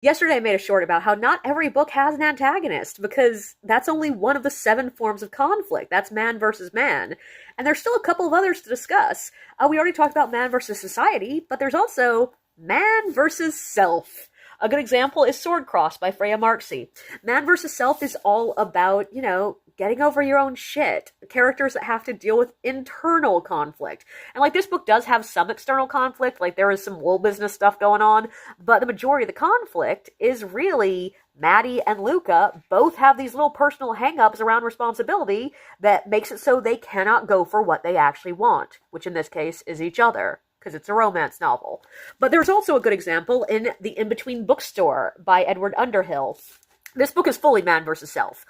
Yesterday I made a short about how not every book has an antagonist, because that's only one of the 7 forms of conflict. That's man versus man. And there's still a couple of others to discuss. We already talked about man versus society, but there's also man versus self. A good example is Swordcross by Freya Marksey. Man versus Self is all about, getting over your own shit. Characters that have to deal with internal conflict. And like this book does have some external conflict, like there is some wool business stuff going on, but the majority of the conflict is really Maddie and Luca both have these little personal hang-ups around responsibility that makes it so they cannot go for what they actually want, which in this case is each other, because it's a romance novel. But there's also a good example in The In-Between Bookstore by Edward Underhill. This book is fully man versus self.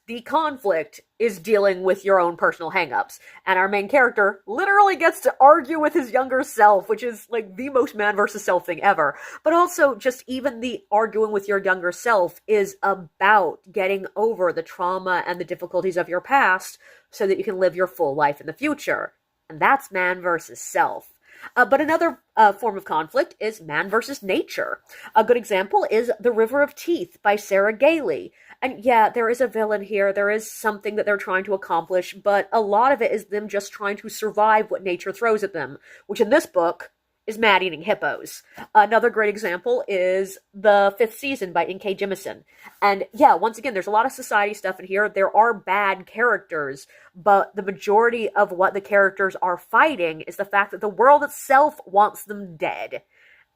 The conflict is dealing with your own personal hangups, and our main character literally gets to argue with his younger self, which is like the most man versus self thing ever. But also, just even the arguing with your younger self is about getting over the trauma and the difficulties of your past so that you can live your full life in the future. And that's man versus self. But another form of conflict is man versus nature. A good example is The River of Teeth by Sarah Gailey. And yeah, there is a villain here, there is something that they're trying to accomplish, but a lot of it is them just trying to survive what nature throws at them, which in this book is mad eating hippos. Another great example is The Fifth Season by N.K. Jemisin. And yeah, once again, there's a lot of society stuff in here. There are bad characters, but the majority of what the characters are fighting is the fact that the world itself wants them dead.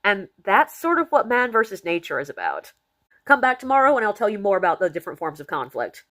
And that's sort of what man versus nature is about. Come back tomorrow and I'll tell you more about the different forms of conflict.